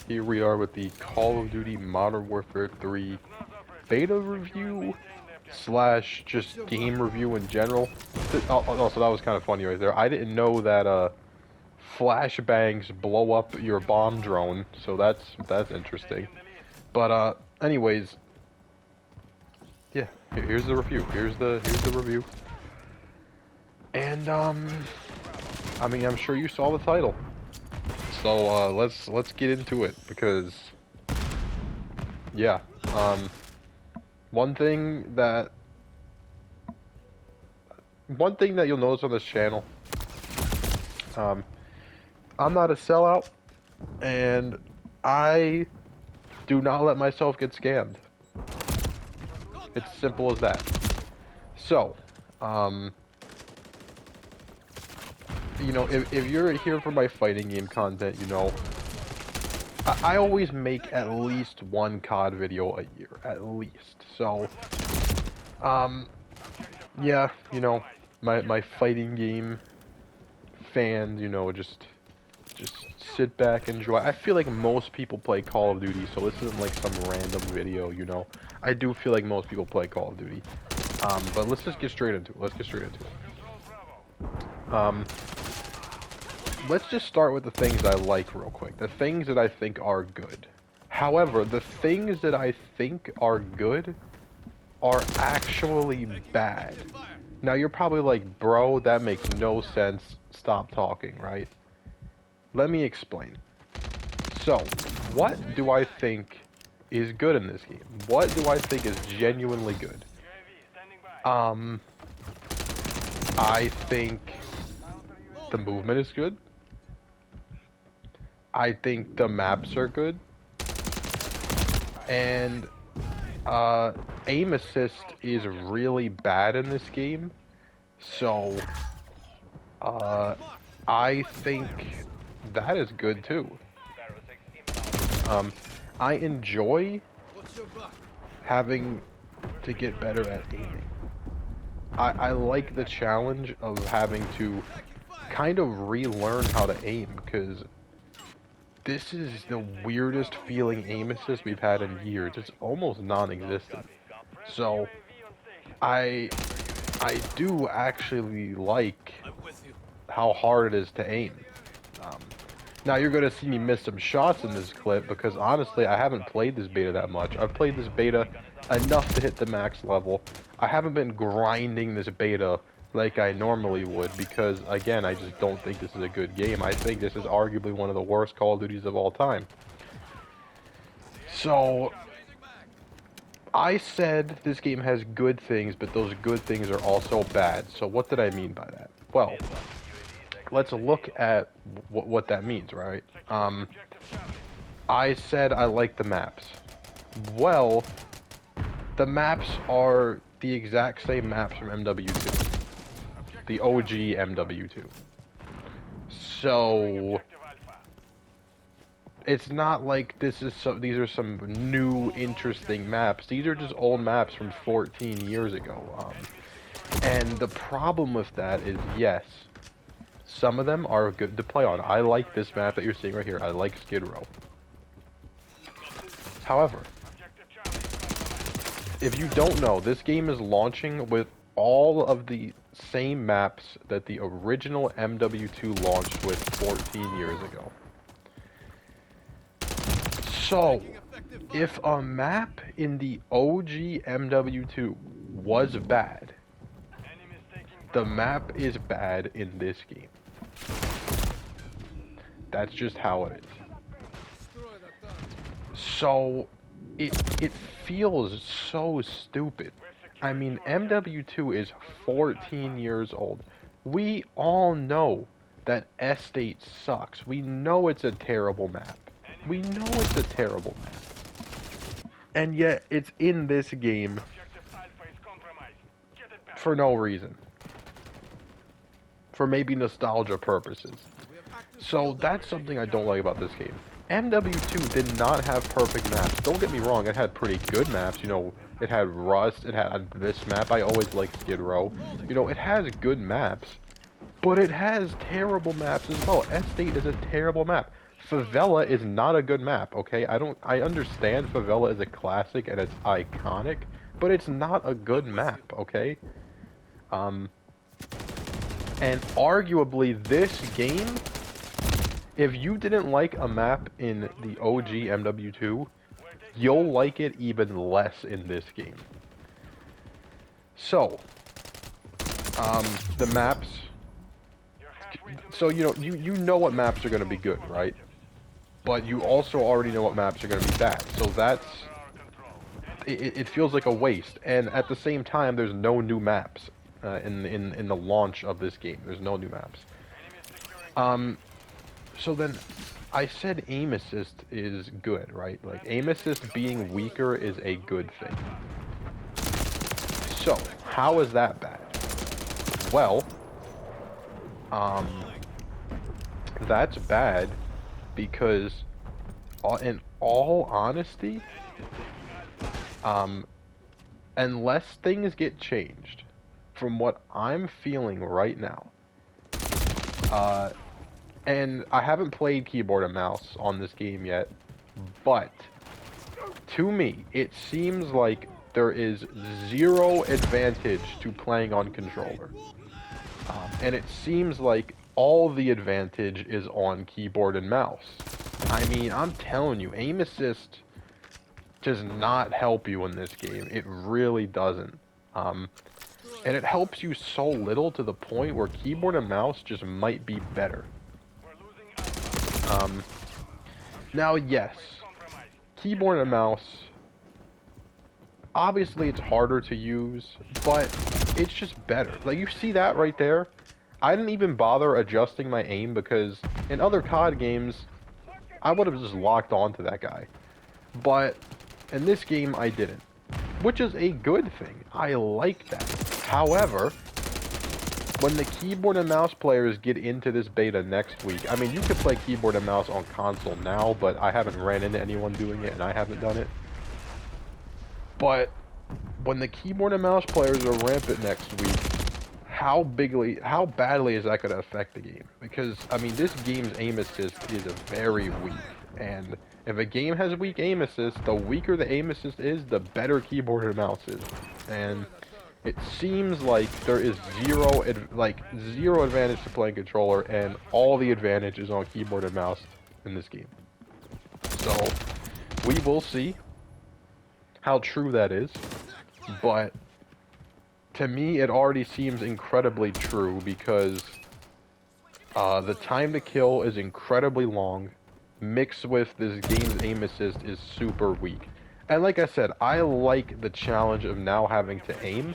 Here we are with the Call of Duty Modern Warfare 3 beta review slash just game review in general. Oh, so that was kind of funny right there. I didn't know that flashbangs blow up your bomb drone, so that's interesting. But anyways, yeah, here's the review. Here's the review. And I mean, I'm sure you saw the title. So let's get into it because yeah, one thing that you'll notice on this channel, I'm not a sellout, and I do not let myself get scammed. It's simple as that. So, you know, if you're here for my fighting game content, you know, I always make at least one COD video a year, at least. So, yeah, you know, my fighting game fans, you know, just sit back, enjoy. I feel like most people play Call of Duty, so this isn't like some random video, you know. I do feel like most people play Call of Duty. But let's just get straight into it. Let's just start with the things I like real quick. The things that I think are good. However, the things that I think are good are actually bad. Now, you're probably like, bro, that makes no sense. Stop talking, right? Let me explain. So, what do I think is good in this game? What do I think is genuinely good? I think the movement is good. I think the maps are good. And aim assist is really bad in this game. So I think that is good too. I enjoy having to get better at aiming. I like the challenge of having to kind of relearn how to aim, because this is the weirdest feeling aim assist we've had in years. It's almost non-existent. So I do actually like how hard it is to aim. Now you're going to see me miss some shots in this clip because honestly I haven't played this beta that much. I've played this beta enough to hit the max level. I haven't been grinding this beta like I normally would because, again, I just don't think this is a good game. I think this is arguably one of the worst Call of Duties of all time. So, I said this game has good things, but those good things are also bad. So what did I mean by that? Well, let's look at what that means, right? I said I like the maps. Well, the maps are the exact same maps from MW2. The OG MW2. So it's not like these are some new interesting maps. These are just old maps from 14 years ago. And the problem with that is, yes, some of them are good to play on. I like this map that you're seeing right here. I like Skid Row. However, if you don't know, this game is launching with all of the same maps that the original MW2 launched with 14 years ago. So, if a map in the OG MW2 was bad, the map is bad in this game. That's just how it is. So, it feels so stupid. I mean, MW2 is 14 years old. We all know that Estate sucks. We know it's a terrible map. We know it's a terrible map. And yet, it's in this game for no reason. For maybe nostalgia purposes. So, that's something I don't like about this game. MW2 did not have perfect maps. Don't get me wrong, it had pretty good maps, you know. It had Rust, it had this map. I always liked Skid Row. You know, it has good maps, but it has terrible maps as well. Estate is a terrible map. Favela is not a good map, okay? I understand Favela is a classic and it's iconic, but it's not a good map, okay? And arguably this game, if you didn't like a map in the OG MW2, you'll like it even less in this game. So, the maps, so you know what maps are going to be good, right? But you also already know what maps are going to be bad, so it feels like a waste. And at the same time, there's no new maps in the launch of this game. There's no new maps. So then, I said aim assist is good, right? Like, aim assist being weaker is a good thing. So, how is that bad? Well, that's bad because, in all honesty, unless things get changed, from what I'm feeling right now, and I haven't played keyboard and mouse on this game yet, but to me, it seems like there is zero advantage to playing on controller. And it seems like all the advantage is on keyboard and mouse. I mean, I'm telling you, aim assist does not help you in this game. It really doesn't. And it helps you so little to the point where keyboard and mouse just might be better. Now, yes, keyboard and mouse, obviously it's harder to use, but it's just better. Like, you see that right there? I didn't even bother adjusting my aim because in other CoD games, I would have just locked onto that guy. But in this game, I didn't, which is a good thing. I like that. However, when the keyboard and mouse players get into this beta next week, I mean, you could play keyboard and mouse on console now, but I haven't ran into anyone doing it, and I haven't done it. But when the keyboard and mouse players are rampant next week, how badly is that going to affect the game? Because, I mean, this game's aim assist is very weak, and if a game has weak aim assist, the weaker the aim assist is, the better keyboard and mouse is. And it seems like there is zero advantage to playing controller, and all the advantage is on keyboard and mouse in this game. So, we will see how true that is, but to me it already seems incredibly true because the time to kill is incredibly long, mixed with this game's aim assist is super weak. And like I said, I like the challenge of now having to aim,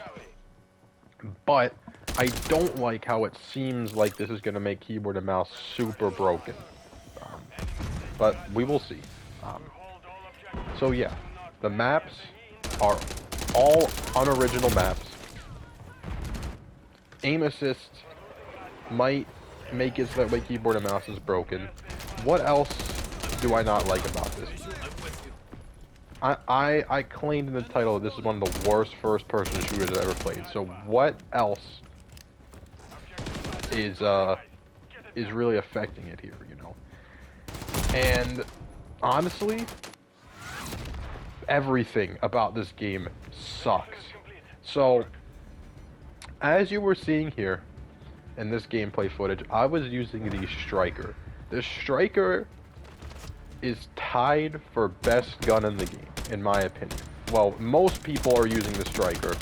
but I don't like how it seems like this is going to make keyboard and mouse super broken. But we will see. So yeah, the maps are all unoriginal maps. Aim assist might make it so that way keyboard and mouse is broken. What else do I not like about this? I claimed in the title that this is one of the worst first-person shooters I've ever played. So what else is really affecting it here, you know? And honestly, everything about this game sucks. So, as you were seeing here in this gameplay footage, I was using the Striker. The Striker is tied for best gun in the game, in my opinion. Well, most people are using the Striker,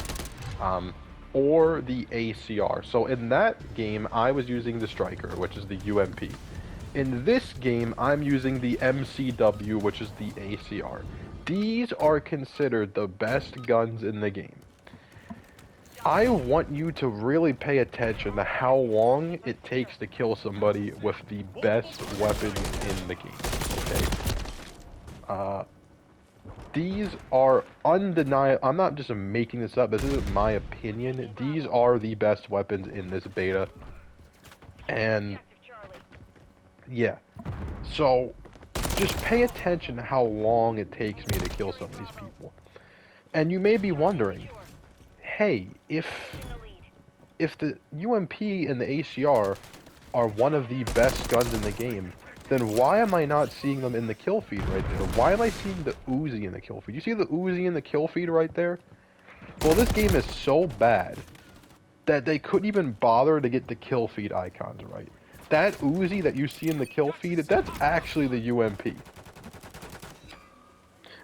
or the ACR. So in that game, I was using the Striker, which is the UMP. In this game, I'm using the MCW, which is the ACR. These are considered the best guns in the game. I want you to really pay attention to how long it takes to kill somebody with the best weapons in the game, okay? These are undeniable. I'm not just making this up. This isn't my opinion. These are the best weapons in this beta. And yeah, so just pay attention to how long it takes me to kill some of these people. And you may be wondering, hey, if the UMP and the ACR are one of the best guns in the game, then why am I not seeing them in the kill feed right there? Why am I seeing the Uzi in the kill feed? You see the Uzi in the kill feed right there? Well, this game is so bad that they couldn't even bother to get the kill feed icons right. That Uzi that you see in the kill feed, that's actually the UMP.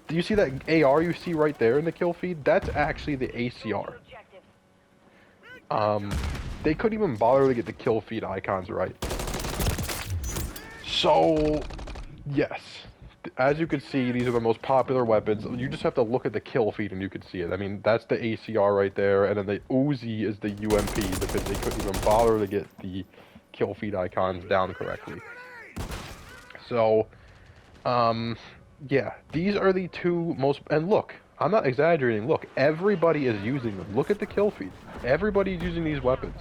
Do you see that AR you see right there in the kill feed? That's actually the ACR. They couldn't even bother to get the kill feed icons right. So, yes. As you can see, these are the most popular weapons. You just have to look at the kill feed and you can see it. I mean, that's the ACR right there, and then the Uzi is the UMP because they couldn't even bother to get the kill feed icons down correctly. So, yeah, these are the two most, and look, I'm not exaggerating, look, everybody is using them. Look at the kill feed. Everybody's using these weapons.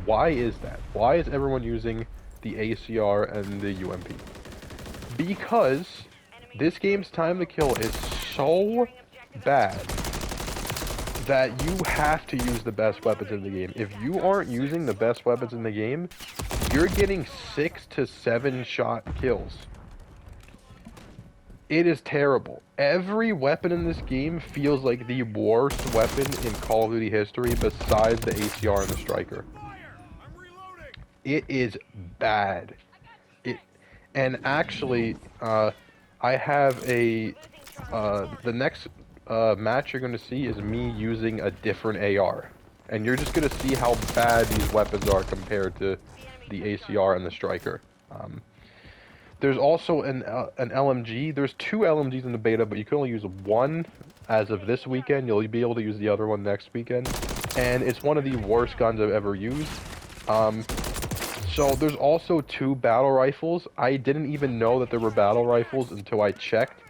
Why is that? Why is everyone using the ACR and the UMP? Because this game's time to kill is so bad that you have to use the best weapons in the game. If you aren't using the best weapons in the game, you're getting 6 to 7 shot kills. It is terrible. Every weapon in this game feels like the worst weapon in Call of Duty history besides the ACR and the Striker. It is bad. And actually, I have the next match you're going to see is me using a different AR. And you're just going to see how bad these weapons are compared to the ACR and the Striker. There's also an LMG. There's 2 LMGs in the beta, but you can only use one as of this weekend. You'll be able to use the other one next weekend. And it's one of the worst guns I've ever used. So there's also 2 battle rifles. I didn't even know that there were battle rifles until I checked,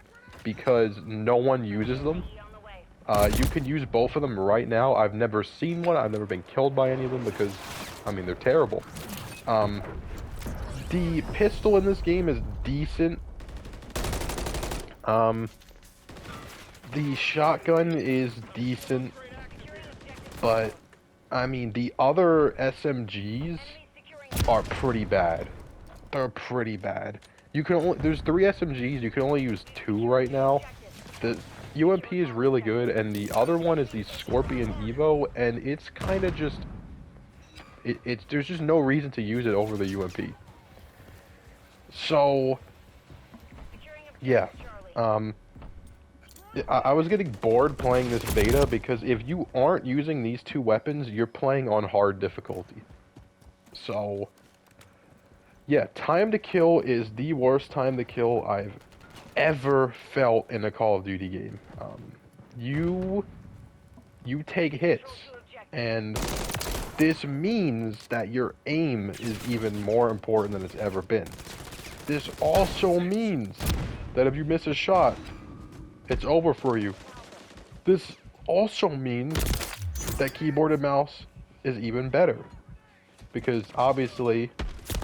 because no one uses them. You can use both of them right now. I've never seen one. I've never been killed by any of them because, I mean, they're terrible. The pistol in this game is decent. The shotgun is decent. But, I mean, the other SMGs are pretty bad. They're pretty bad. You can only, there's 3 SMGs, you can only use 2 right now. The UMP is really good, and the other one is the Scorpion Evo, and it's kind of just, there's just no reason to use it over the UMP. So, yeah, I was getting bored playing this beta because if you aren't using these 2 weapons, you're playing on hard difficulty. So, yeah, time to kill is the worst time to kill I've ever felt in a Call of Duty game. You take hits, and this means that your aim is even more important than it's ever been. This also means that if you miss a shot, it's over for you. This also means that keyboard and mouse is even better. Because obviously,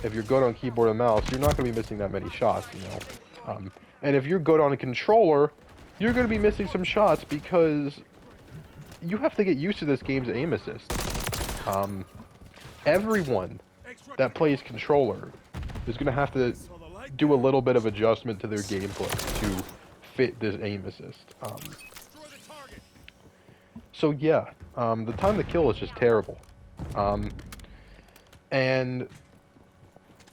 if you're good on keyboard and mouse, you're not going to be missing that many shots, you know. And if you're good on a controller, you're going to be missing some shots because you have to get used to this game's aim assist. Everyone that plays controller is going to have to do a little bit of adjustment to their gameplay to fit this aim assist. So yeah, the time to kill is just terrible. And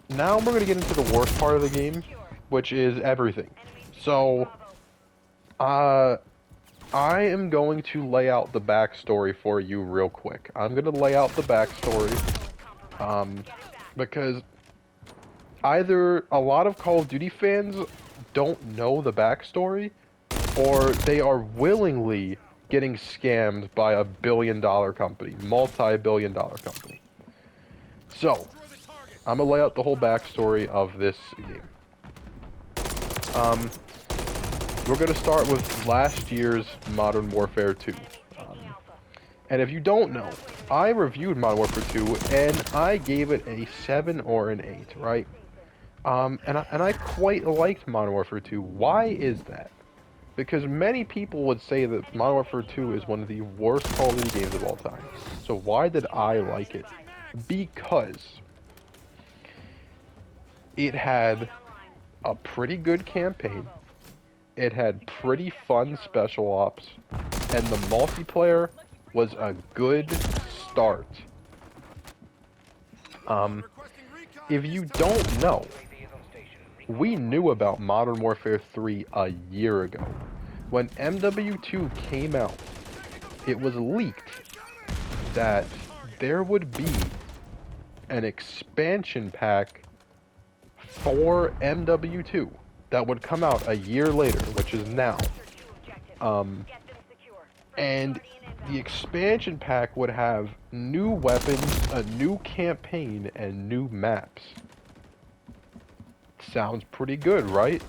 now we're going to get into the worst part of the game, which is everything. So, I am going to lay out the backstory for you real quick. I'm going to lay out the backstory, because either a lot of Call of Duty fans don't know the backstory, or they are willingly getting scammed by a billion-dollar company, multi-billion-dollar company. So, I'm going to lay out the whole backstory of this game. We're going to start with last year's Modern Warfare 2. And if you don't know, I reviewed Modern Warfare 2, and I gave it a 7 or an 8, right? And I quite liked Modern Warfare 2. Why is that? Because many people would say that Modern Warfare 2 is one of the worst Call of Duty games of all time. So why did I like it? Because it had a pretty good campaign. It had pretty fun special ops, and the multiplayer was a good start. If you don't know, we knew about Modern Warfare 3 a year ago. When MW2 came out, it was leaked that there would be an expansion pack for MW2 that would come out a year later, which is now. And the expansion pack would have new weapons, a new campaign, and new maps. Sounds pretty good, right?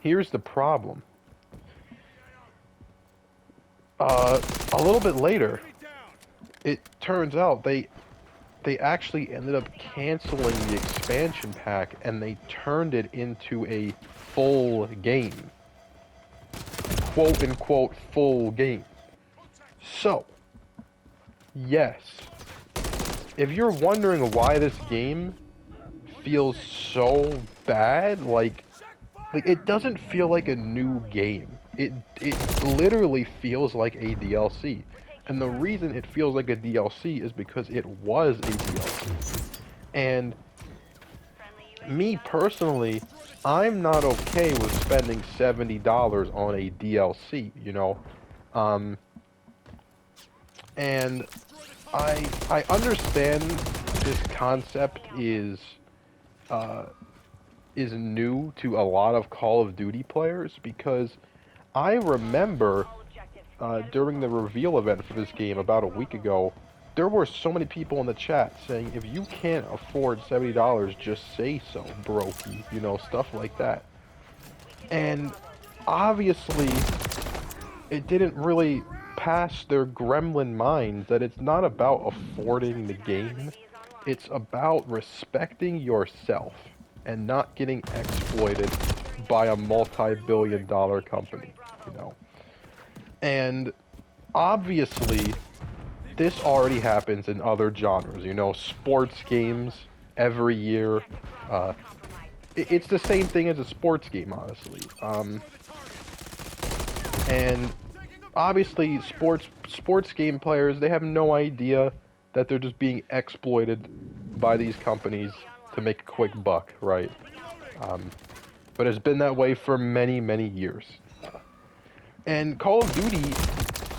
Here's the problem. A little bit later, it turns out they actually ended up canceling the expansion pack, and they turned it into a full game. Quote unquote full game. So, yes, if you're wondering why this game feels so bad, like it doesn't feel like a new game. It literally feels like a DLC. And the reason it feels like a DLC is because it was a DLC. And me personally, I'm not okay with spending $70 on a DLC, you know? And I understand this concept is new to a lot of Call of Duty players, because I remember during the reveal event for this game about a week ago, there were so many people in the chat saying, if you can't afford $70, just say so, brokey, you know, stuff like that. And obviously, it didn't really pass their gremlin mind that it's not about affording the game, it's about respecting yourself and not getting exploited by a multi-billion-dollar company, you know. And obviously, this already happens in other genres, you know, sports games every year. It's the same thing as a sports game, honestly. And obviously, sports game players, they have no idea that they're just being exploited by these companies to make a quick buck, right? But it's been that way for many, many years. And Call of Duty,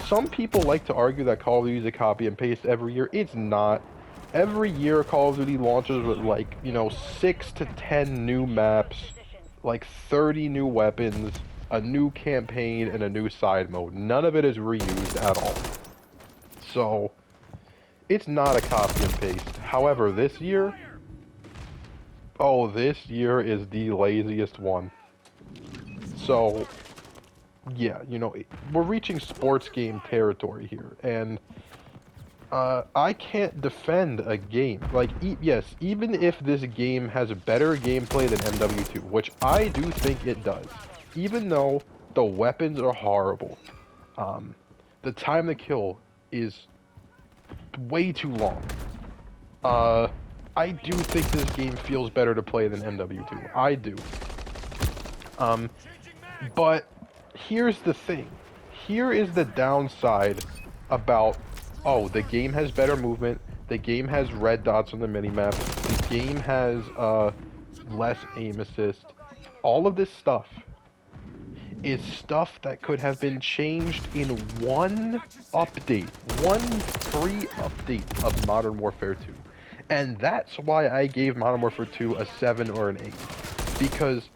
some people like to argue that Call of Duty is a copy and paste every year. It's not. Every year Call of Duty launches with, like, you know, 6 to 10 new maps, like 30 new weapons, a new campaign, and a new side mode. None of it is reused at all. So, it's not a copy and paste. However, this year, this year is the laziest one. So, yeah, you know, we're reaching sports game territory here, and I can't defend a game. Like, yes, even if this game has better gameplay than MW2, which I do think it does, even though the weapons are horrible, the time to kill is way too long. I do think this game feels better to play than MW2. I do. But here's the thing. Here is the downside about, the game has better movement, the game has red dots on the minimap, the game has less aim assist. All of this stuff is stuff that could have been changed in one update, one free update of Modern Warfare 2. And that's why I gave Modern Warfare 2 a 7 or an 8. Because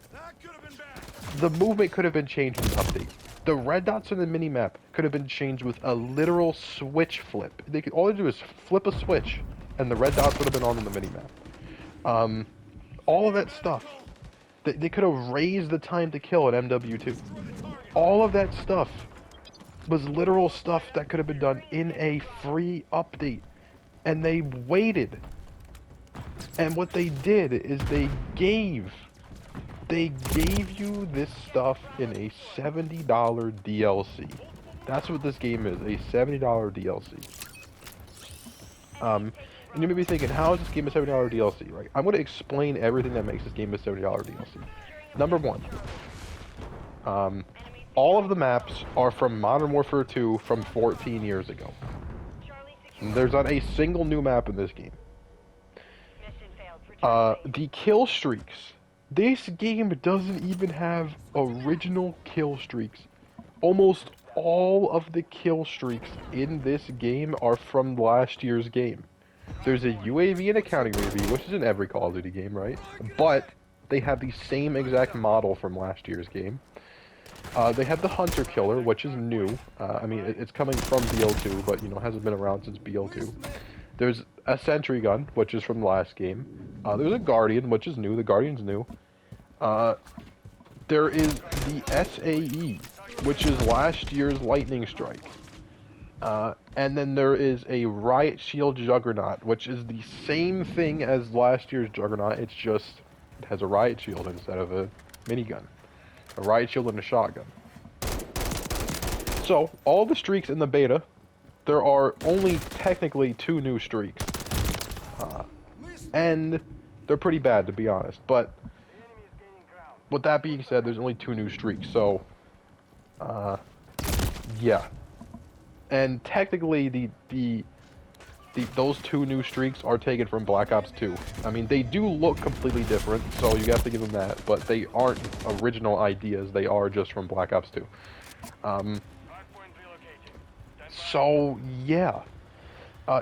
the movement could have been changed with an update. The red dots on the minimap could have been changed with a literal switch flip. All they do is flip a switch, and the red dots would have been on the minimap. All of that stuff. They could have raised the time to kill at MW2. All of that stuff was literal stuff that could have been done in a free update. And they waited. And what they did is they gave you this stuff in a $70 DLC. That's what this game is, a $70 DLC. And you may be thinking, how is this game a $70 DLC, right? I'm going to explain everything that makes this game a $70 DLC. Number one, all of the maps are from Modern Warfare 2 from 14 years ago. And there's not a single new map in this game. The kill streaks. This game doesn't even have original kill streaks. Almost all of the kill streaks in this game are from last year's game. There's a UAV and a counting UAV, which is in every Call of Duty game, right? But they have the same exact model from last year's game. They have the Hunter Killer, which is new. I mean, it's coming from BO2, but, you know, hasn't been around since BO2. There's a Sentry Gun, which is from the last game. There's a Guardian, which is new. The Guardian's new. There is the SAE, which is last year's Lightning Strike. And then there is a Riot Shield Juggernaut, which is the same thing as last year's Juggernaut. It's just, it has a Riot Shield instead of a minigun. A Riot Shield and a shotgun. So, all the streaks in the beta, there are only technically 2 new streaks. And they're pretty bad, to be honest. But, with that being said, there's only 2 new streaks, so, yeah. And technically, those 2 new streaks are taken from Black Ops 2. I mean, they do look completely different, so you have to give them that, but they aren't original ideas, they are just from Black Ops 2. So, yeah.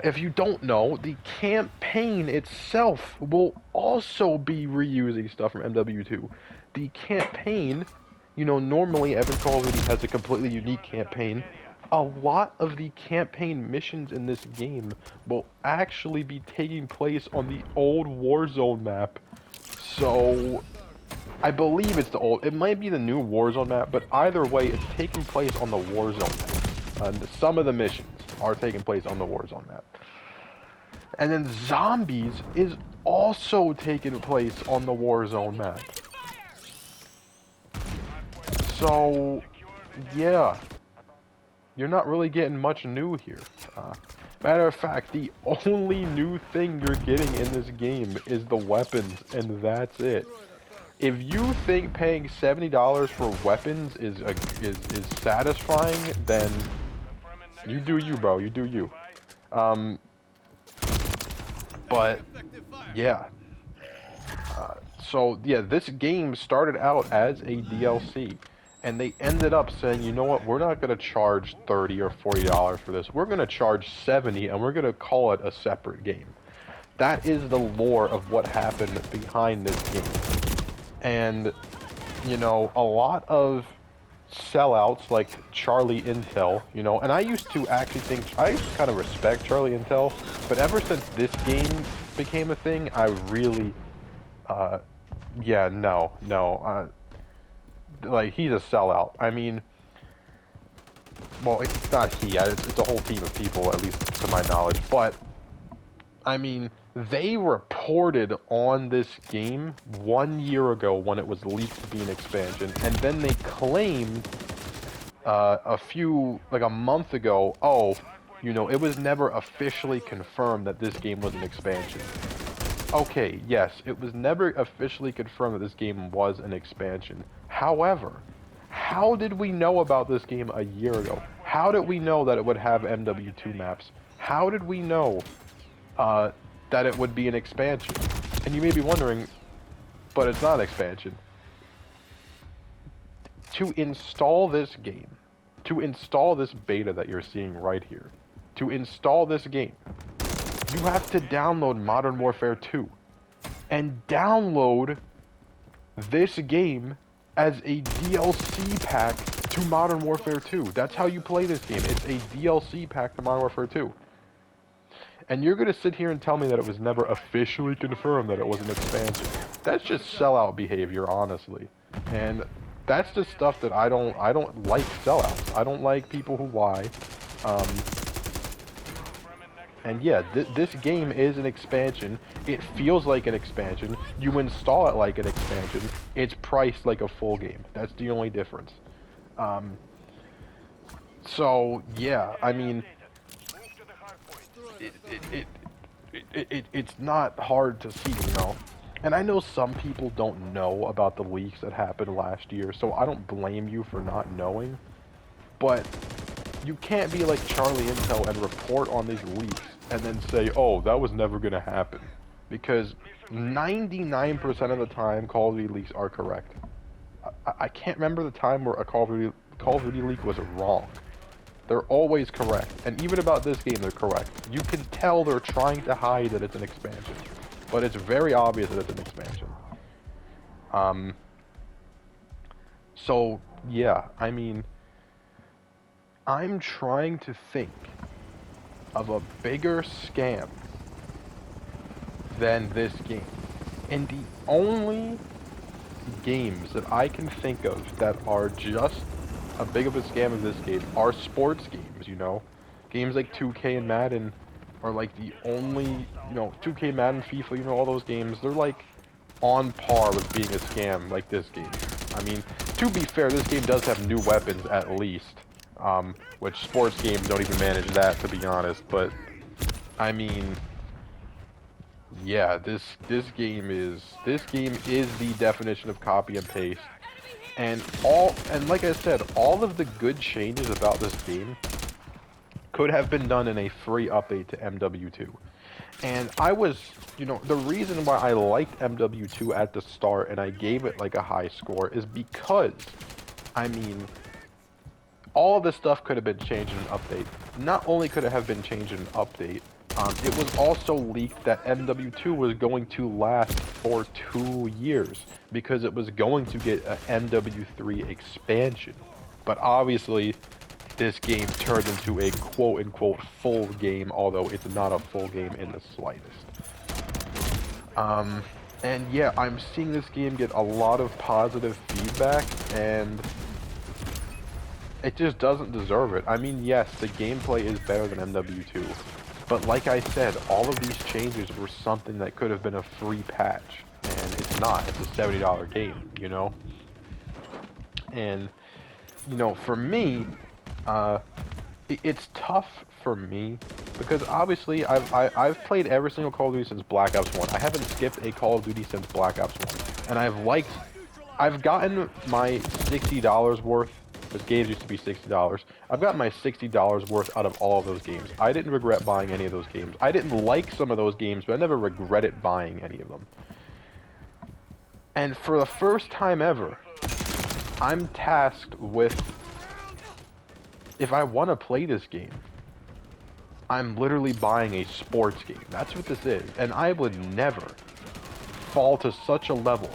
If you don't know, the campaign itself will also be reusing stuff from MW2. The campaign, you know, normally every Call of Duty has a completely unique campaign. A lot of the campaign missions in this game will actually be taking place on the old Warzone map. So, I believe it's the old, it might be the new Warzone map, but either way, it's taking place on the Warzone map. And some of the missions are taking place on the Warzone map. And then Zombies is also taking place on the Warzone map. So, yeah. You're not really getting much new here. Matter of fact, the only new thing you're getting in this game is the weapons, and that's it. If you think paying $70 for weapons is satisfying, then you do you, bro. You do you. But yeah. So yeah, this game started out as a DLC. And they ended up saying, you know what, we're not going to charge $30 or $40 for this. We're going to charge $70, and we're going to call it a separate game. That is the lore of what happened behind this game. And, you know, a lot of sellouts like Charlie Intel, you know, and I used to actually think, I used to kind of respect Charlie Intel, but ever since this game became a thing, I really, yeah, no, like, he's a sellout. I mean, well, it's not he, it's a whole team of people, at least to my knowledge, but, I mean, they reported on this game 1 year ago when it was leaked to be an expansion, and then they claimed, like a month ago, oh, you know, it was never officially confirmed that this game was an expansion. Okay, yes, it was never officially confirmed that this game was an expansion. However, how did we know about this game a year ago? How did we know that it would have MW2 maps? How did we know that it would be an expansion? And you may be wondering, but it's not an expansion. To install this game, to install this beta that you're seeing right here, to install this game, you have to download Modern Warfare 2 and download this game as a DLC pack to Modern Warfare 2. That's how you play this game. It's a DLC pack to Modern Warfare 2. And you're gonna sit here and tell me that it was never officially confirmed that it was an expansion. That's just sellout behavior, honestly. And that's the stuff that I don't like sellouts. I don't like people who lie. And yeah, this game is an expansion. It feels like an expansion. You install it like an expansion. It's priced like a full game. That's the only difference. So, yeah, I mean, it's not hard to see, you know. And I know some people don't know about the leaks that happened last year, so I don't blame you for not knowing. But you can't be like Charlie Intel and report on these leaks and then say, oh, that was never going to happen. Because 99% of the time, Call of Duty leaks are correct. I can't remember the time where a Call of Duty leak was wrong. They're always correct. And even about this game, they're correct. You can tell they're trying to hide that it's an expansion. But it's very obvious that it's an expansion. So, yeah, I mean, I'm trying to think of a bigger scam than this game. And the only games that I can think of that are just a big of a scam as this game are sports games, you know? Games like 2K and Madden are like the only, you know, 2K, Madden, FIFA, you know, all those games, they're like on par with being a scam like this game. I mean, to be fair, this game does have new weapons at least, which sports games don't even manage that, to be honest, but, I mean, yeah, this game is the definition of copy and paste, and like I said, all of the good changes about this game could have been done in a free update to MW2. And I was, you know, the reason why I liked MW2 at the start and I gave it like a high score is because, I mean, all of this stuff could have been changed in an update. Not only could it have been changed in an update, it was also leaked that MW2 was going to last for 2 years because it was going to get an MW3 expansion. But obviously, this game turned into a quote-unquote full game, although it's not a full game in the slightest. And yeah, I'm seeing this game get a lot of positive feedback, and it just doesn't deserve it. I mean, yes, the gameplay is better than MW2, but like I said, all of these changes were something that could have been a free patch, and it's not. It's a $70 game, you know? And, you know, for me, it's tough for me because obviously I've played every single Call of Duty since Black Ops 1. I haven't skipped a Call of Duty since Black Ops 1, and I've gotten my $60 worth. Those games used to be $60. I've gotten my $60 worth out of all of those games. I didn't regret buying any of those games. I didn't like some of those games, but I never regretted buying any of them. And for the first time ever, I'm tasked with, if I want to play this game, I'm literally buying a sports game. That's what this is. And I would never fall to such a level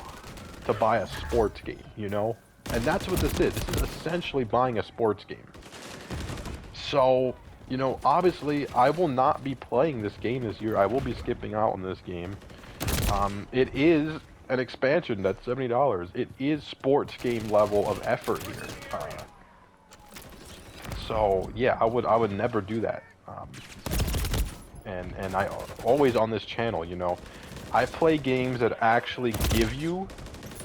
to buy a sports game, you know? And that's what this is. This is essentially buying a sports game. So, you know, obviously, I will not be playing this game this year. I will be skipping out on this game. It is an expansion that's $70. It is sports game level of effort here. So yeah, I would never do that. And I always on this channel, you know, I play games that actually give you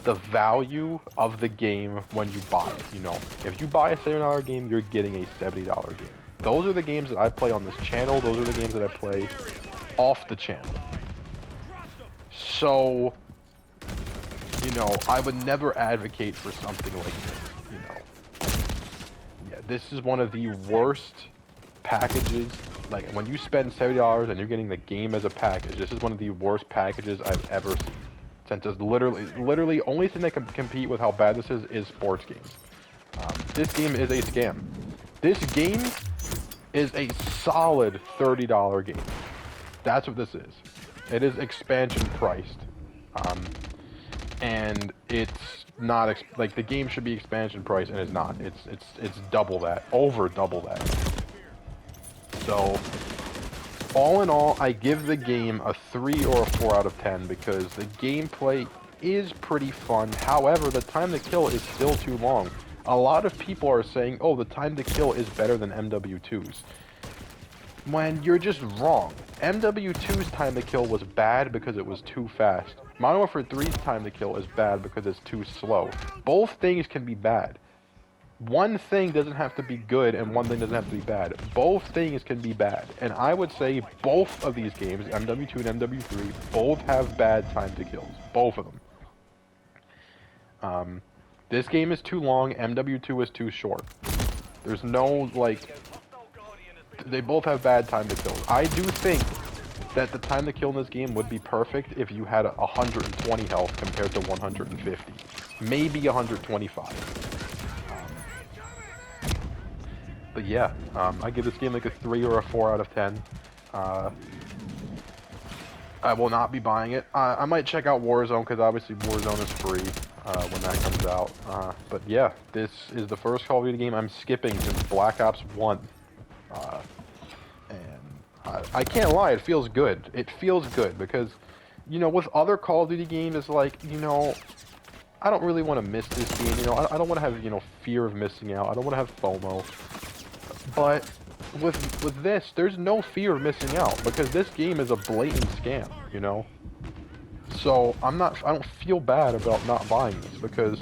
the value of the game when you buy it. You know, if you buy a $70 game, you're getting a $70 game. Those are the games that I play on this channel. Those are the games that I play off the channel. So, you know, I would never advocate for something like this, you know. Yeah, this is one of the worst packages. Like, when you spend $70 and you're getting the game as a package, this is one of the worst packages I've ever seen. Since it's literally only thing that can compete with how bad this is sports games. This game is a scam. This game is a solid $30 game. That's what this is. It is expansion priced. And it's not, like, the game should be expansion priced, and it's not. It's double that, over double that. So, all in all, I give the game a 3 or a 4 out of 10 because the gameplay is pretty fun. However, the time to kill is still too long. A lot of people are saying, oh, the time to kill is better than MW2's. When you're just wrong. MW2's time to kill was bad because it was too fast. Modern Warfare 3's time to kill is bad because it's too slow. Both things can be bad. one thing doesn't have to be good and one thing doesn't have to be bad. Both things can be bad. And I would say both of these games, MW2 and MW3, both have bad time to kills. Both of them. This game is too long, MW2 is too short. There's no, like... They both have bad time to kills. I do think that the time to kill in this game would be perfect if you had 120 health compared to 150. Maybe 125. But yeah, I give this game like a 3 or a 4 out of 10. I will not be buying it. I might check out Warzone, because obviously Warzone is free when that comes out. But yeah, this is the first Call of Duty game I'm skipping since Black Ops 1. And I can't lie, it feels good. It feels good, because, you know, with other Call of Duty games, it's like, you know, I don't really want to miss this game, you know, I don't want to have, you know, fear of missing out, I don't want to have FOMO. But with this, there's no fear of missing out, because this game is a blatant scam, you know? So, I don't feel bad about not buying this, because,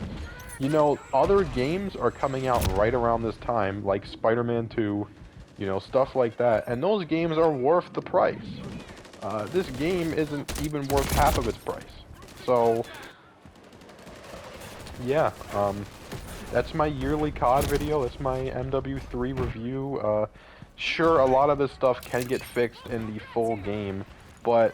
you know, other games are coming out right around this time, like Spider-Man 2, you know, stuff like that, and those games are worth the price. This game isn't even worth half of its price. So, yeah, that's my yearly COD video, that's my MW3 review. Sure, a lot of this stuff can get fixed in the full game, but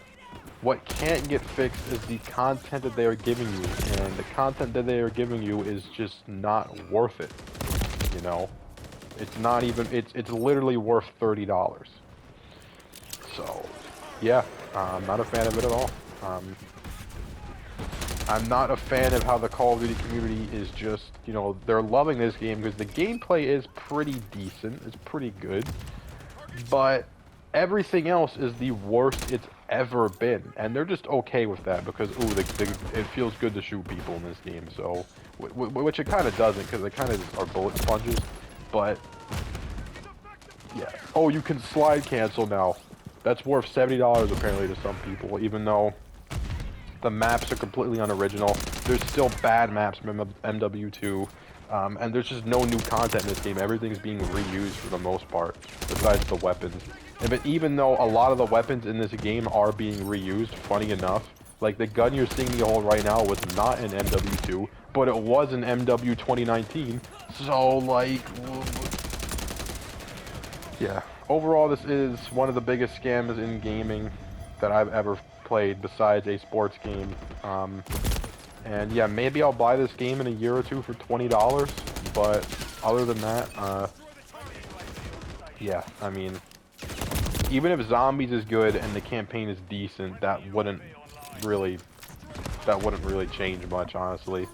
what can't get fixed is the content that they are giving you, and the content that they are giving you is just not worth it, you know? It's not even, it's literally worth $30. So, yeah, I'm not a fan of it at all. I'm not a fan of how the Call of Duty community is just, you know, they're loving this game because the gameplay is pretty decent, it's pretty good, but everything else is the worst it's ever been, and they're just okay with that because, ooh, it feels good to shoot people in this game, so, which it kind of doesn't, because they kind of are bullet sponges. But, yeah. Oh, you can slide cancel now. That's worth $70 apparently to some people, even though the maps are completely unoriginal. There's still bad maps from MW2, and there's just no new content in this game. Everything's being reused for the most part, besides the weapons. But even though a lot of the weapons in this game are being reused, funny enough, like the gun you're seeing me hold right now was not in MW2, but it was in MW 2019. So, like, yeah. Overall, this is one of the biggest scams in gaming that I've ever played, besides a sports game. And yeah, maybe I'll buy this game in a year or two for $20, but other than that, yeah, I mean, even if Zombies is good and the campaign is decent, that wouldn't really change much, honestly.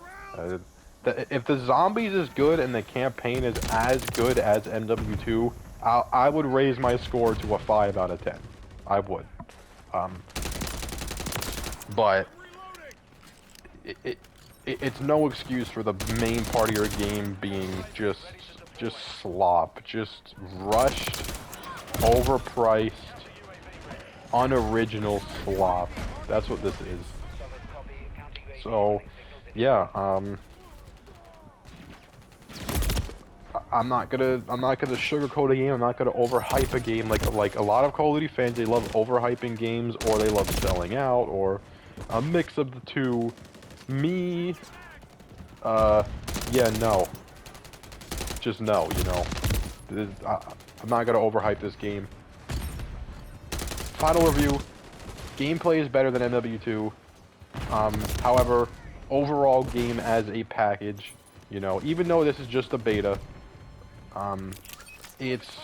If the Zombies is good and the campaign is as good as MW2, I would raise my score to a 5 out of 10. I would. But it's no excuse for the main part of your game being just slop, just rushed, overpriced, unoriginal slop. That's what this is. So, yeah, I'm not gonna sugarcoat a game. I'm not gonna overhype a game like a lot of Call of Duty fans. They love overhyping games, or they love selling out, or a mix of the two. Me, yeah, no, just no. You know, I'm not gonna overhype this game. Final review: gameplay is better than MW2. However, overall game as a package, you know, even though this is just a beta, it's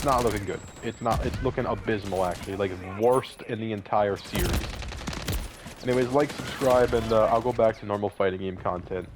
not looking good. It's looking abysmal, actually, like worst in the entire series. Anyways, like, subscribe, and I'll go back to normal fighting game content